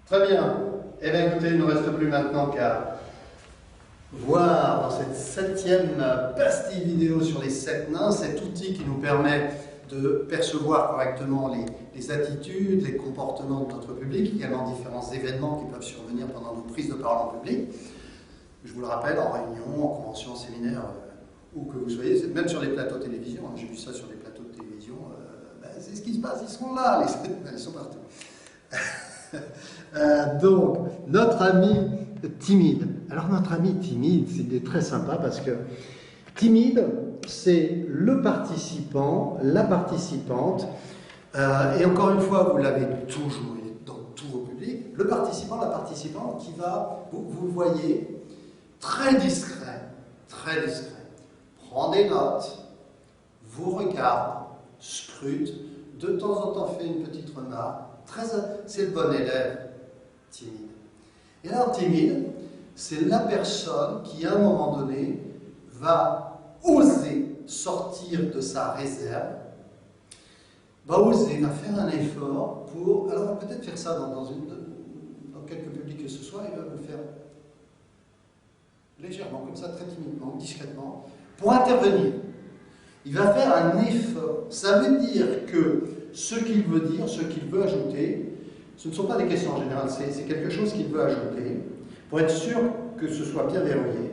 Très bien. Eh bien écoutez, il ne nous reste plus maintenant qu'à voir dans cette 7e pastille vidéo sur les 7 nains, cet outil qui nous permet de percevoir correctement les attitudes, les comportements de notre public, également différents événements qui peuvent survenir pendant nos prises de parole en public. Je vous le rappelle, en réunion, en convention, en séminaire, où que vous soyez, même sur les plateaux de télévision, j'ai vu ça sur les plateaux de télévision, c'est ce qui se passe, ils sont là, ils sont partout. Donc, notre ami timide. Alors, notre ami timide, c'est très sympa parce que timide, c'est le participant, la participante, et encore une fois, vous l'avez toujours dans tous vos publics, le participant, la participante qui va, vous le voyez, très discret, prend des notes, vous regarde, scrute, de temps en temps fait une petite remarque, c'est le bon élève timide. Et alors timide, c'est la personne qui à un moment donné va oser sortir de sa réserve, va faire un effort pour, alors peut-être faire ça dans quelques publics que ce soit, il va le faire légèrement, comme ça, très timidement, discrètement, pour intervenir. Il va faire un effort. Ça veut dire que ce qu'il veut dire, ce qu'il veut ajouter, ce ne sont pas des questions en général, c'est quelque chose qu'il veut ajouter, pour être sûr que ce soit bien verrouillé.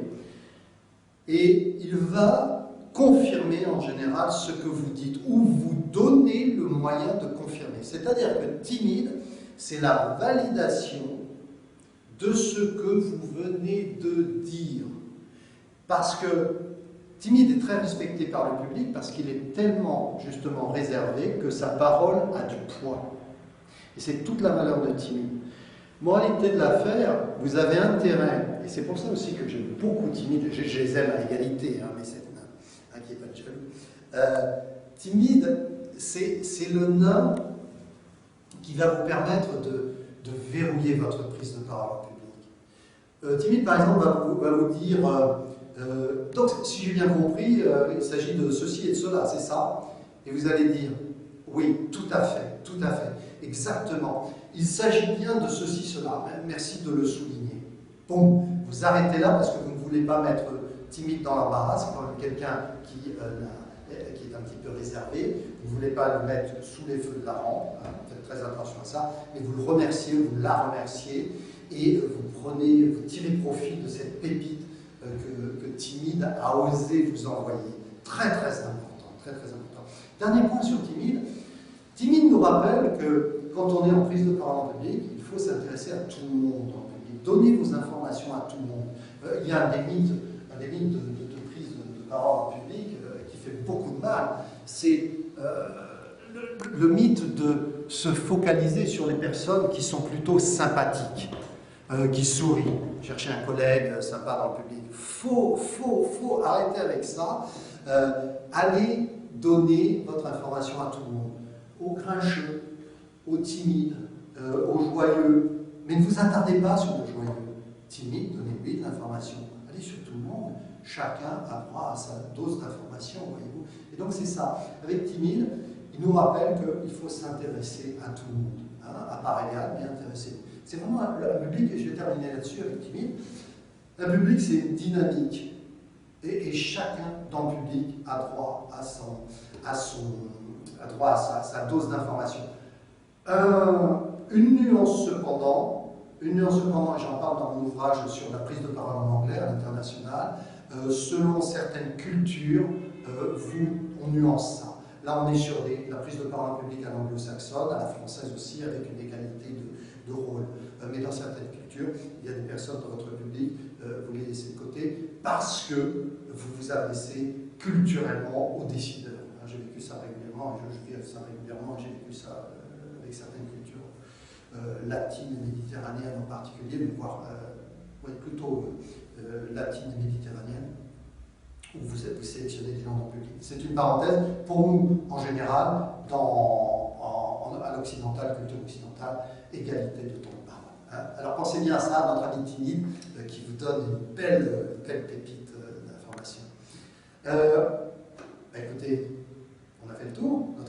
Et il va confirmer en général ce que vous dites, ou vous donner le moyen de confirmer. C'est-à-dire que timide, c'est la validation de ce que vous venez de dire. Parce que timide est très respecté par le public, parce qu'il est tellement justement réservé que sa parole a du poids. Et c'est toute la valeur de timide. Moralité de l'affaire, vous avez intérêt, et c'est pour ça aussi que j'aime beaucoup timide, je les aime à égalité, mais c'est un qui n'est pas de jaloux. Timide, c'est le nain qui va vous permettre de verrouiller votre prise de parole en public. Timide, par exemple, va vous dire, donc si j'ai bien compris, il s'agit de ceci et de cela, c'est ça, et vous allez dire, oui, tout à fait, exactement. Il s'agit bien de ceci, cela. Merci de le souligner. Bon, vous arrêtez là parce que vous ne voulez pas mettre timide dans l'embarras. C'est quand même quelqu'un qui est un petit peu réservé. Vous ne voulez pas le mettre sous les feux de la rampe. Faites très attention à ça. Mais vous le remerciez, vous la remerciez. Et vous tirez profit de cette pépite que timide a osé vous envoyer. Très important. Dernier point sur timide. Timide nous rappelle que quand on est en prise de parole en public, il faut s'intéresser à tout le monde en public. Donnez vos informations à tout le monde. Il y a un des mythes de prise de parole en public qui fait beaucoup de mal. C'est le mythe de se focaliser sur les personnes qui sont plutôt sympathiques, qui sourient. Cherchez un collègue sympa dans le public. Faut arrêter avec ça. Allez donner votre information à tout le monde. Aux grincheux, aux timides, aux joyeux. Mais ne vous attardez pas sur le joyeux. Timide, donnez-lui de l'information. Allez sur tout le monde. Chacun a droit à sa dose d'information, voyez-vous. Et donc c'est ça. Avec timide, il nous rappelle qu'il faut s'intéresser à tout le monde. À part égale, mais intéressez-vous. C'est vraiment un public, et je vais terminer là-dessus avec timide. Un public, c'est une dynamique. Et chacun dans le public a droit à sa dose d'information. Une nuance cependant, et j'en parle dans mon ouvrage sur la prise de parole en anglais à l'international, selon certaines cultures, on nuance ça. Là, on est sur la prise de parole en public à l'anglo-saxonne, à la française aussi, avec une égalité de rôle. Mais dans certaines cultures, il y a des personnes dans votre public, vous les laissez de côté, parce que vous vous adressez culturellement aux décideurs. J'ai vécu ça régulièrement, et je vis ça régulièrement, j'ai vécu ça avec certaines cultures latines et méditerranéennes en particulier, mais voire plutôt latines et méditerranéennes, où vous sélectionnez des gens dans le public. C'est une parenthèse. Pour nous, en général, à l'occidental, culture occidentale, égalité de temps de parole. Alors pensez bien à ça, notre ami timide, qui vous donne une belle pépite d'information. Écoutez, on a fait le tour, nos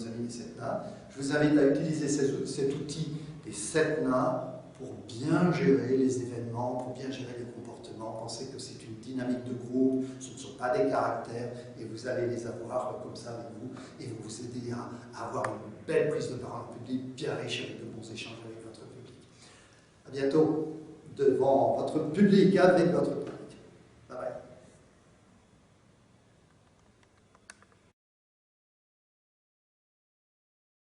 amis les 7 nains. Je vous invite à utiliser cet outil des 7 nains pour bien gérer les événements, pour bien gérer les comportements. Pensez que c'est une dynamique de groupe, ce ne sont pas des caractères, et vous allez les avoir comme ça avec vous, et vont vous aider à avoir une belle prise de parole en public, bien riche avec de bons échanges avec votre public. À bientôt devant votre public, avec votre public.